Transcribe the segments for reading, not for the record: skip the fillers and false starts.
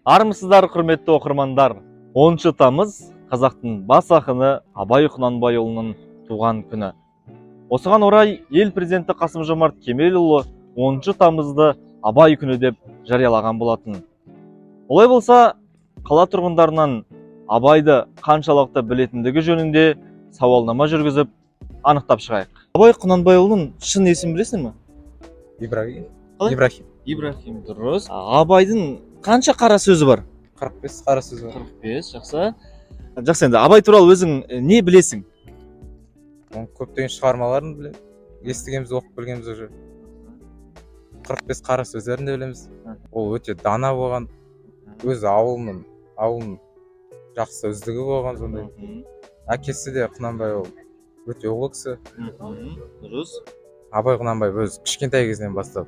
Армысыздар, құрметті оқырмандар. 10 тамыз қазақтың бас ақыны Абай Құнанбайұлының туған күні. Осыған орай ел президенті Қасым-Жомарт Кемелұлы 10 тамызды Абай күні деп жариялаған болатын. Олай болса, қала тұрғындарынан Абайды қаншалықты білетіндігі жөнінде сауалнама жүргізіп, анықтап шығайық. Абай Құнанбайұлының шын есімін білесің бе? Ибрахим, дұрыс. Абайдың қанша қара сөзі бар? 45 қара сөзі бар. 45, жақсы. Жақсы, енді Абай туралы өзің не білесің? Көптеген шығармаларын білеміз, естігенбіз, оқып білгенбіз уже. 45 қара сөздерін де білеміз. Ол өте дана болған, өз ауылының жақсы үздігі болған сондай. Әкесі де Құнанбай ол өте ұлы кісі. Дұрыс. Абай Құнанбай өз кішкентай кезінен бастап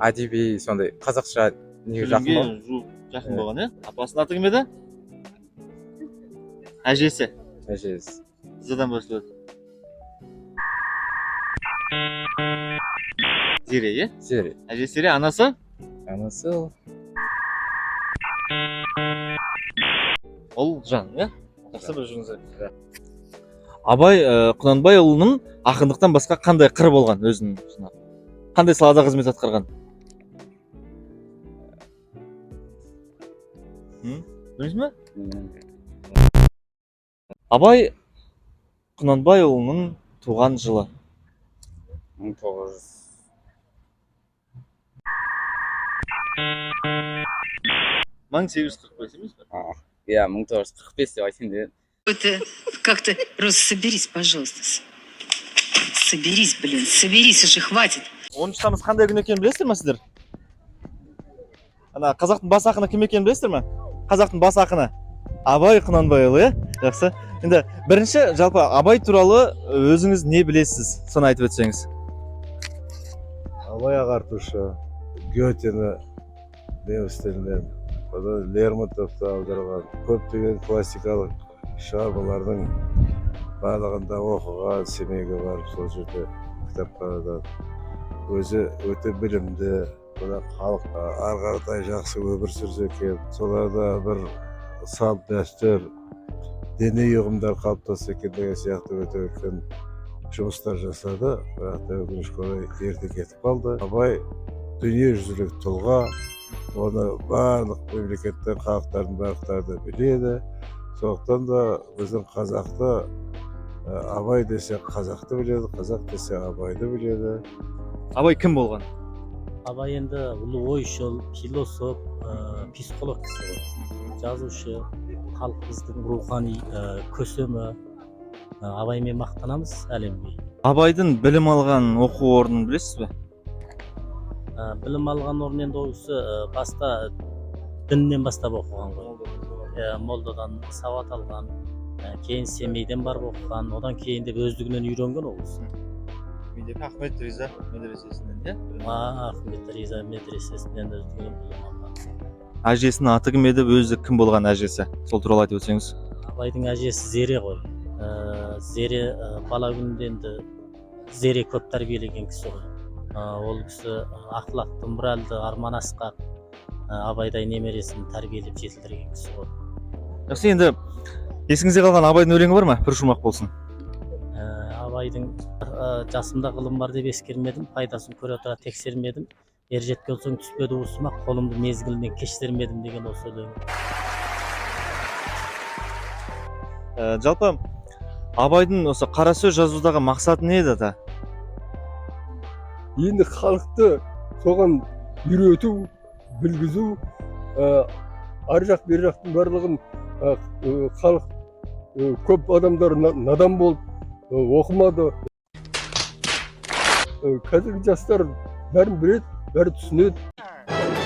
әдеби сондай қазақша неге жақын болған, е? Апасының аты кім еді? Әжесі. Әжесі. Зыдан басталады. Зере, е? Зере. Әжесі Зере, анасы? Анасы ол. Ол жан, е? Жақсы бір жүріңіз. Абай Құнанбайұлының ақындықтан басқа қандай қыры болған өзінің? Қандай салада қызмет атқарған? Білесің бе? Абай Құнанбайұлының туған жылы. 1900. Мың 845 емес пе? Иә, 1945 деп айтайын деп. Это как-то, Роза, соберись, пожалуйста. Соберись, блин, соберись уже, хватит. 10 тамыз қандай күн екенін білесіздер ме сіздер? Ана қазақтың бас ақыны кім екенін білесіздер ме? Қазақтың бас ақыны Абай Құнанбайұлы, жақсы. Енді бірінші жалпы Абай туралы өзіңіз не білесіз? Соны айтып өтсеңіз. Абай ағартушы, Гетені неміс тілінен, одан Лермонтовты аударған, көптеген классикалық шығармалардың барлығында оқыған, семейге барып сол жерде кітапханадан. Өзі өте білімді, халық ары қаратай жақсы өмір сүрсе екен, соларда бір салт дәстүр, діни ұғымдар қалыптасса екен деген сияқты өте үлкен жұмыстар жасады. Бірақ та өкінішке орай ерте кетіп қалды. Абай дүниежүзілік тұлға, оны барлық мемлекеттің халықтардың барлықтары біледі. Сондықтан да біздің қазақты Абай десе қазақты біледі, қазақ десе Абайды біледі. Абай кім болған? Абай енді ұлы ойшыл, философ, психолог кісі ғой. Жазушы, халқымыздың рухани көсемі. Абаймен мақтанамыз әлемге. Абайдың білім алған оқу орнын білесіз бе? Білім алған орын енді осы баста діннен бастап оқыған ғой. Молдадан сауат алған, кейін Семейден барып оқыған, одан кейін де өздігінен үйренген ол кісі. Мендегі Ахмет Риза медресесінен, е? Ахмет Риза медресесінен өздігінен білім алған. Әжесінің аты кім еді, өзі кім болған әжесі? Сол туралы айтып өтсеңіз. Абайдың әжесі Зере ғой. Зере бала күнінде енді Зере көп тәрбиелеген кісі ғой. Ол кісі ақылақты, моральды, арман асқақ, Абайдай немересін тәрбиелеп жетілдірген кісі ғой. Жақсы, енді есіңізде қалған Абайдың өлеңі бар ма? Бір шумақ болсын. Абайдың жасымда ғылым бар деп ескермедім, пайдасын көре тұра тексермедім. Ер жеткен соң түспеді уысыма, қолымды мезгілінен кешірмедім деген осы өлеңі. Жалпы Абайдың осы қара сөз жазудағы мақсаты не еді ата? Енді халықты соған үйрету, білгізу, ар жақ бер жақтың барлығын халық көп адамдар надан болып оқымады. Қазіргі жастар бәрін біледі, бәрі түсінеді.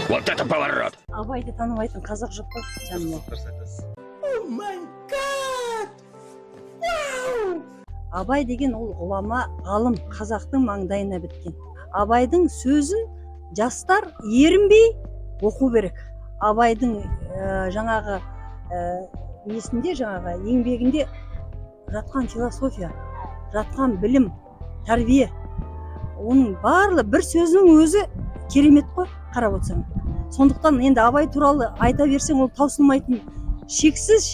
Вот это поворот! Абайды танымайтын қазақ жоқ қой, жаным. Абай деген ол ғұлама, ғалым, қазақтың маңдайына біткен. Абайдың сөзін жастар ерінбей оқу керек. Абайдың жаңағы еңбегінде жатқан философия, жатқан білім, тәрбие. Оның барлы бір сөзінің өзі керемет қой, қарап отырсаң. Сондықтан енді абай туралы айта берсең ол таусылмайтын шексіз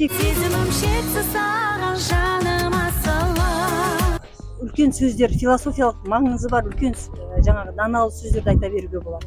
үлкен сөздер, философиялық маңызы бар үлкен жаңағы даналы сөздерді айта беруге болады.